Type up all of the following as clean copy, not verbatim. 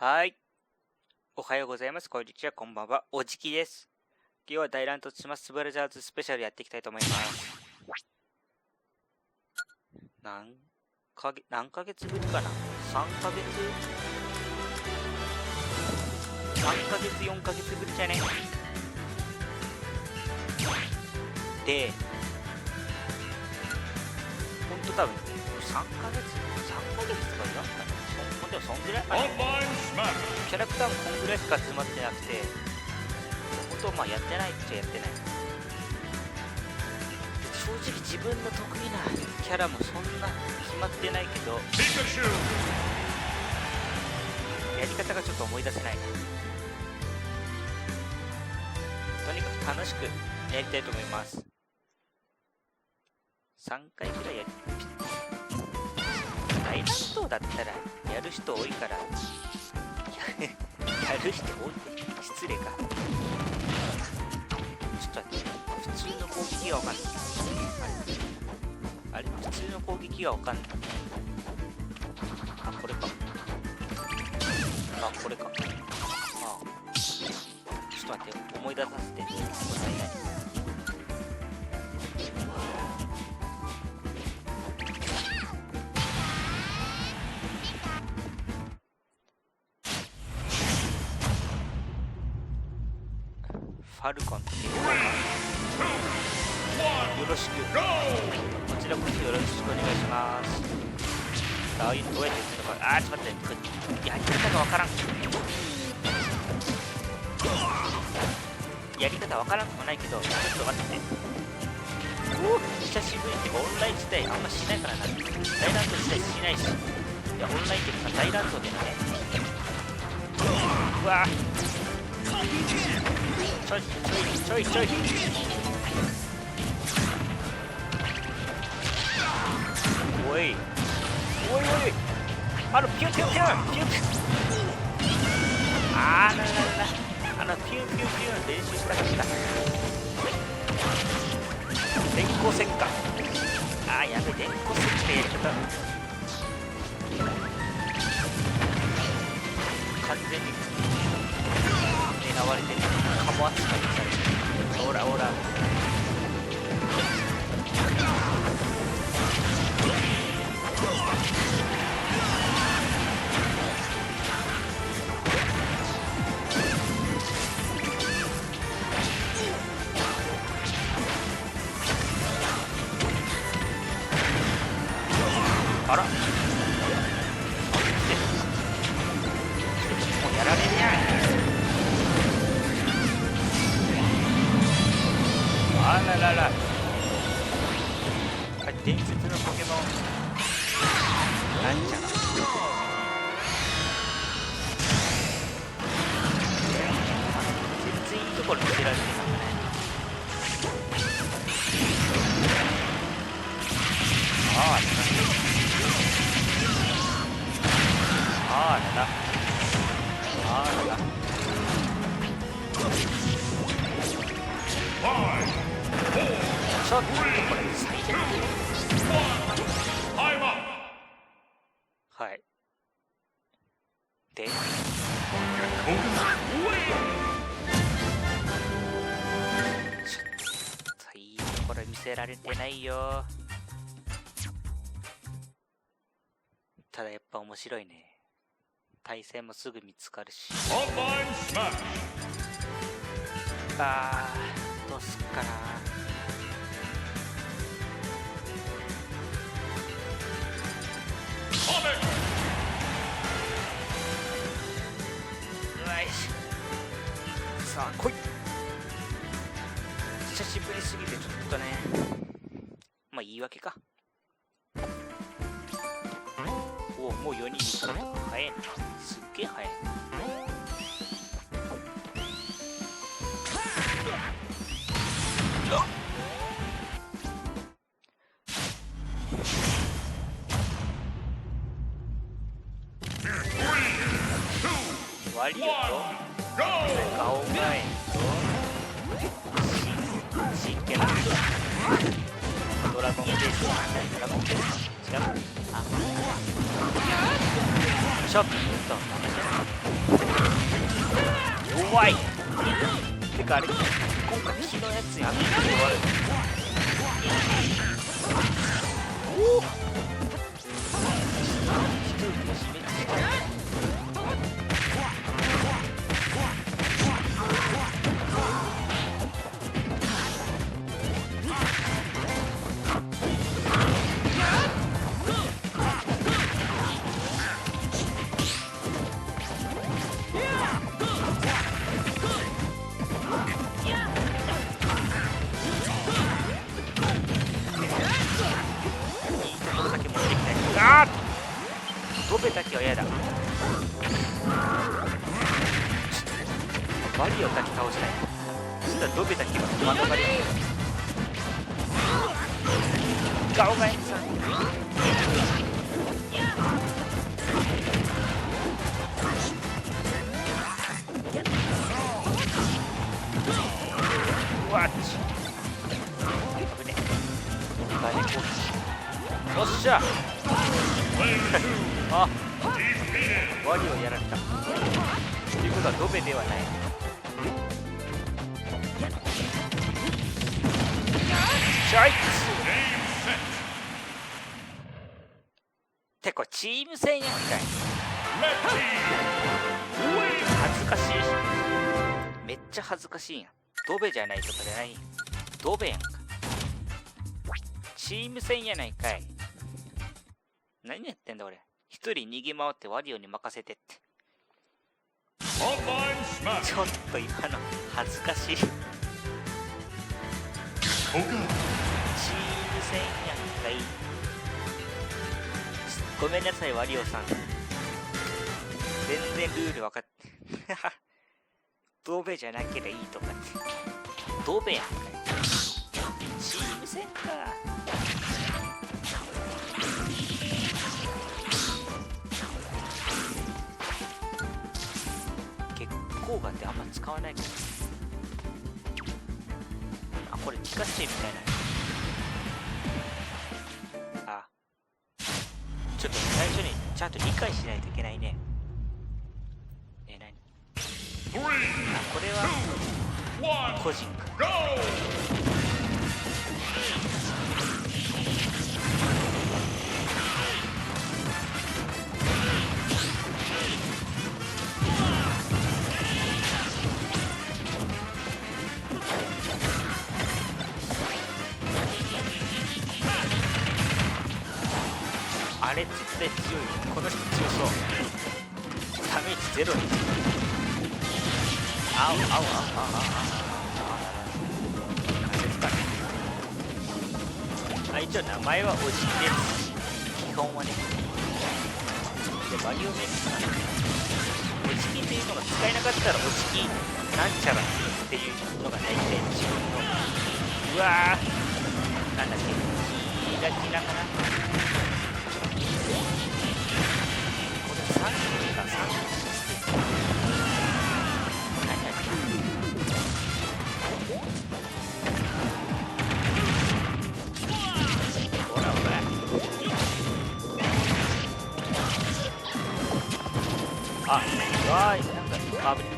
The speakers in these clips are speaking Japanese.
はい。おはようございます。こんにちは。こんばんは。おじきです。今日は大乱闘します。ブラザーズスペシャルやっていきたいと思います。何ヶ月ぶりかな ?3 ヶ月 ?3 ヶ月、4ヶ月ぶりじゃねで、ほんと多分、3ヶ月とか言わんかな。ほんとそんぐらいかな。キャラクターもこんぐらいしか集まってなくて、ほんとまあやってないっちゃやってない。正直自分の得意なキャラもそんな決まってないけど、やり方がちょっと思い出せないな。とにかく楽しくやりたいと思います。3回くらいやる。大乱闘だったらやる人多いからやる人多いって失礼か。ちょっと待って、普通の攻撃がわかんない。あれ普通の攻撃がわかんない。あ、これか。あ、これか。ああ。ちょっと待って、思い出させてもらえない。ファルコンっていうのがよろしく、こちらこそよろしくお願いします。ああいうのどうやってするのか。ちょっと待って、やり方がわからん。やり方わからんくもないけど、ちょっと待って。久しぶりってオンライン自体あんましないからな。大乱闘自体しないし。いや、オンラインっていうか大乱闘でね。うわちょいおいピュンピュン練習したかった。電光石火。やべ、電光石火やり方完全に狙われてる。カモ扱いされてる。オラあらもうやられるやん。あらら、伝説のポケモンなんちゃら全然いいところ見せられてたんだね。ちょっとこれ最悪。はいで、ちょっといいところ見せられてないよ。ただやっぱ面白いね。対戦もすぐ見つかるし。どうすっかな。さあ来い。久しぶりすぎてちょっとね、まあ言い訳か。もう4人に来たとか早いな。すっげえ早い。ワリオとガオガエンとシンケラドラゴンベース。ドラゴンベース違う。ちょっと弱い。てかあれ今回火のやつに当てて終わる。おおドベだけは嫌だ。バリをだけ倒したい。そしたらドベだけは免れる。ガオガエさん。うわっち。危ね。バリ攻撃。よっしゃ。あ、ワニをやられた。ということはドベではない。チャイてこチーム戦やんかい。恥ずかしい。めっちゃ恥ずかしいやん。ドベじゃないとかじゃない。ドベやんか。チーム戦やないかい。何やってんだ俺。一人逃げ回ってワリオに任せてって。ちょっと今の恥ずかしい。チーム戦やんかい。ごめんなさいワリオさん。全然ルール分かってドベじゃなければいいとかって。ドベやんかい。チーム戦か。効果ってあんま使わないから。あ、これ気化してみたいな。あ、ちょっと最初にちゃんと理解しないといけないね。何？あ、これは個人か。あれ絶対強い。この人強そう。ダメージゼロに。あおあおあおあおあお。一応名前はおじきです。基本はね。でバリオメックおじきっていうのが使えなかったらおじきなんちゃらっていうのが大体自分の。うわーなんだっけキラキラかな。3人か3人ほらほら。あ、わーい、なんかあぶね。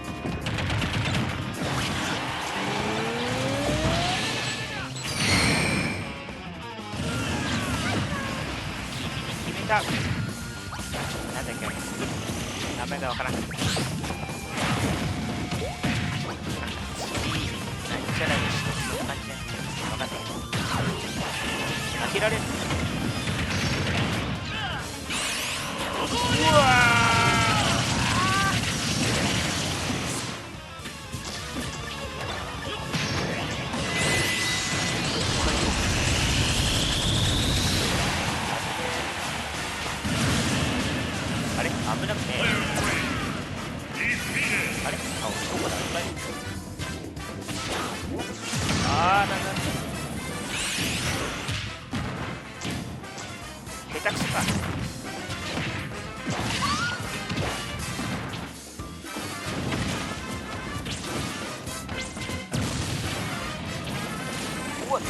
決めた。なんだっけ名前がわからん。なんちゃらにしそう感じね。わかんない。開けられる。うわあれ危なくねえ。あれあ、どこだあーなんだ下手くそか。うわっ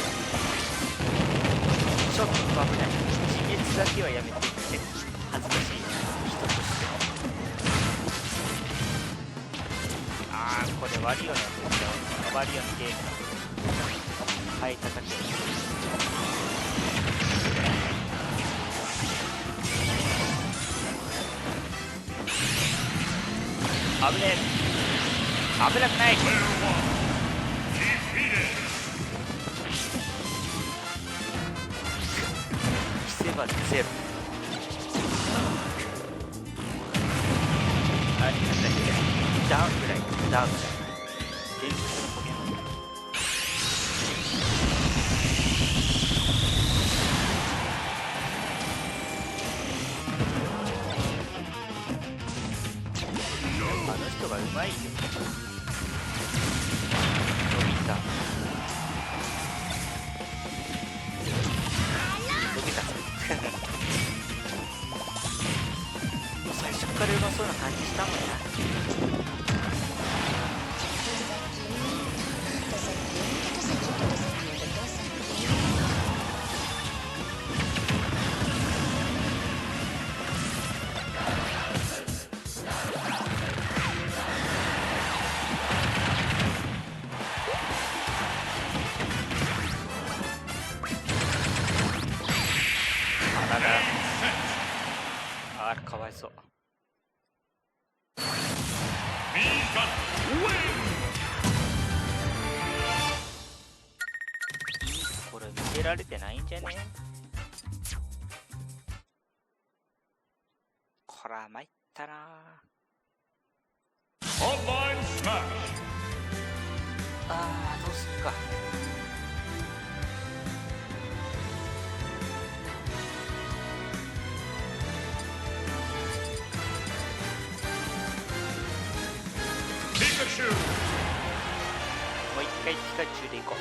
ちょっと危ない。自滅だけはやめてって恥ずかしい人として。ワリオのやつワリオンゲームのはい叩き危ねえ危なくない規制はゼロはいなんだっけダウンぐらいダウンぐらい伝説のポケモンあの人がうまいよ伸びた伸びた最初からうまそうな感じしたもんなあらかわいそうこれ見せられてないんじゃねこら参ったなあーどうすっかもう一回ピカチュウでいこう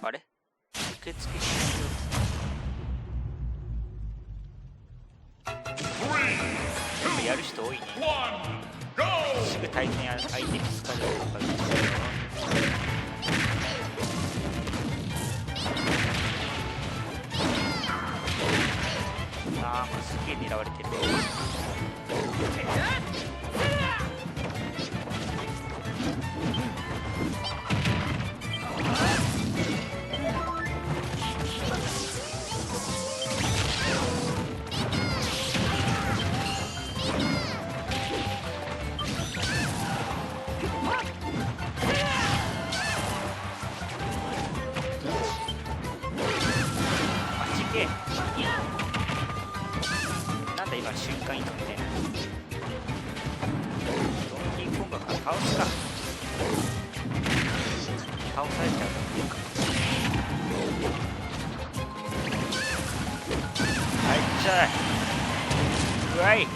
あれ受付しないよやる人多いねすぐ対戦相手につかれるとかですよあーもうすげえ狙われてるなんだ今瞬間移動みたいなドンキーコングから倒すか倒されちゃうっていうかはいっちゃいうわい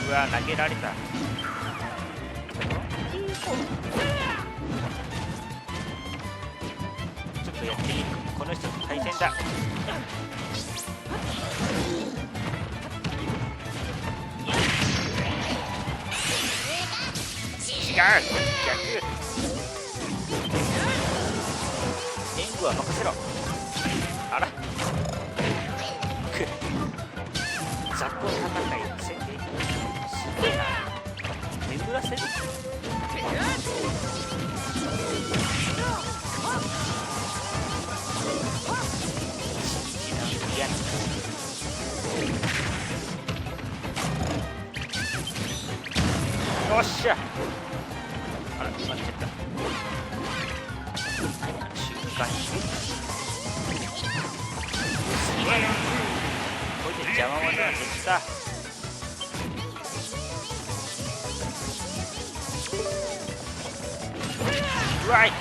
うわ投げられたちょっとやってみるこの人と対戦だ違う逆援護は任せろあら雑魚戦い戦ですげえな眠らせる嫌なよっしゃあら埋まっちゃった瞬間にこれで邪魔者が減ったライト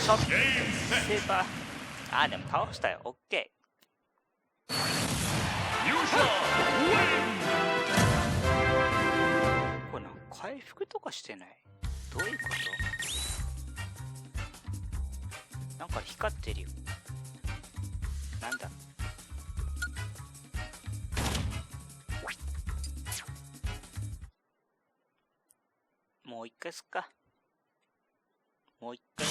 しょさせば、あ、でも倒したよ。オッケー。これなんか回復とかしてない？どういうこと？なんか光ってるよ。なんだ？もう一回すっか。もう一回。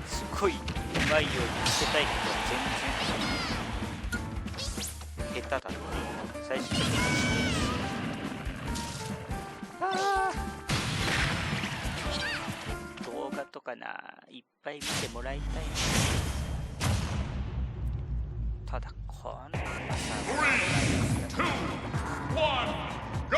すごい、うまいように見せたいけど、全然下手だった。最終的に動画とかいっぱい見てもらいたいな。ただこのさ3、2、1、GO!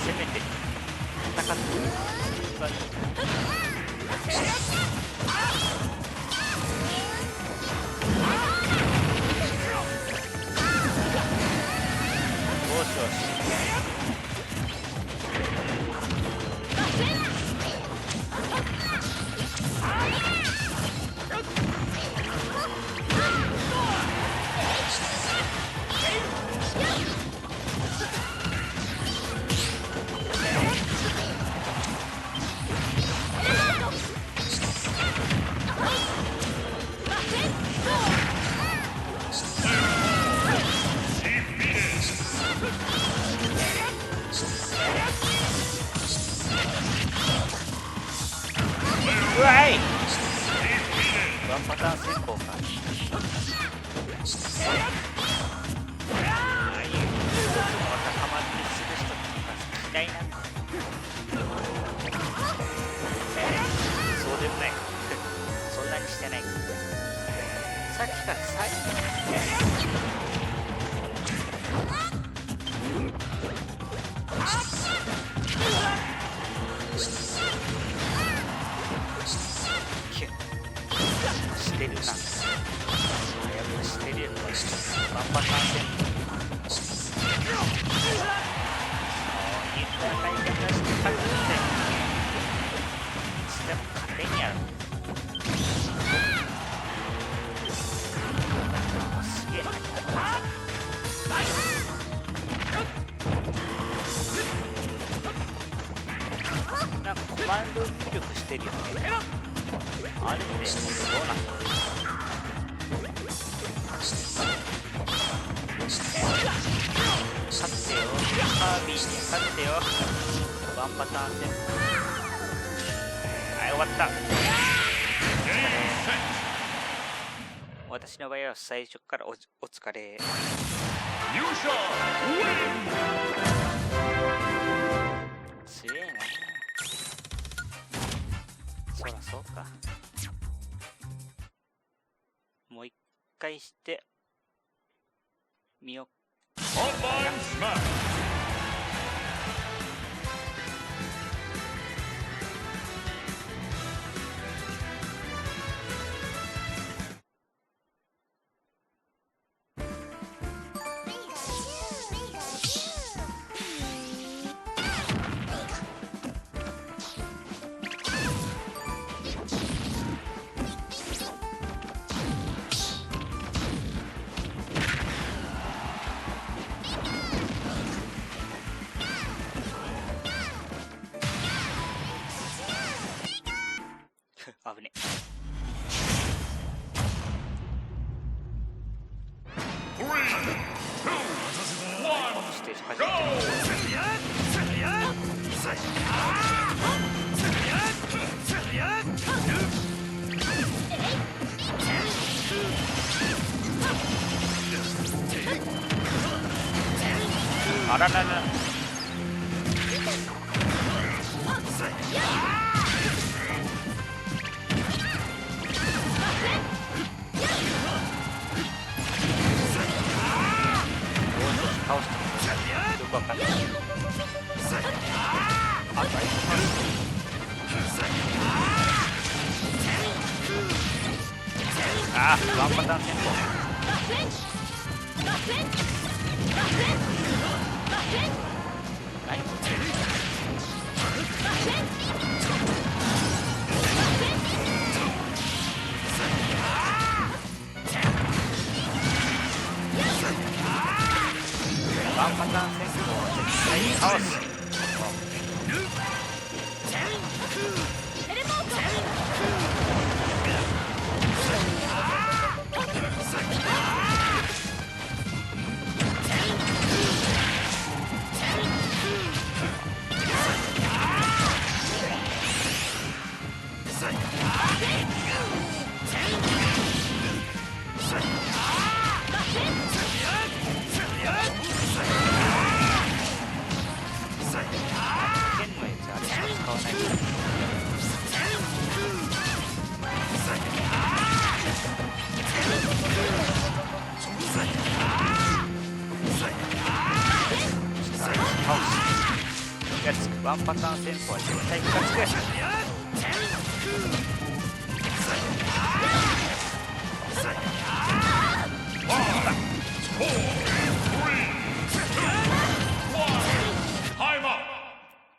せめて戦ってがいい。よしよし。うわい、ワンパターン成功か。ああいう動きもまたハマってする人とか嫌いなんだ。そうでもない。そんなにしてない。さっきから最後してるな。やっぱしてるよ。ワンパターン戦。そういう戦い方して勝つっていつでも勝てんやろ。すげえな。なんかコマンド入力してるよね。あれってどうなんだろう。勝ってよ、カービィに勝ってよ。ワンパターン戦。はい、終わった。私の場合は最初からお疲れ。強えな。そらそうか。もう一回してみよう。このステージ初めて。あららら。倒してよくわかんない。あ、大丈夫。あー、ワンパターン戦法。何これ。ワンパターン戦法は絶対に倒す。ワンパターン戦法は絶対に勝つ。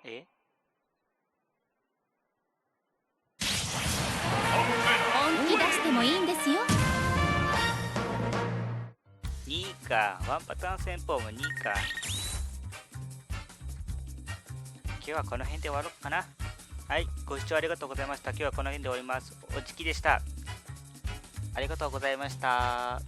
え？本気出してもいいんですよ。2位か。ワンパターン戦法も2位か。今日はこの辺で終わろうかな。はい、ご視聴ありがとうございました。今日はこの辺で終わります。おじきでした。ありがとうございました。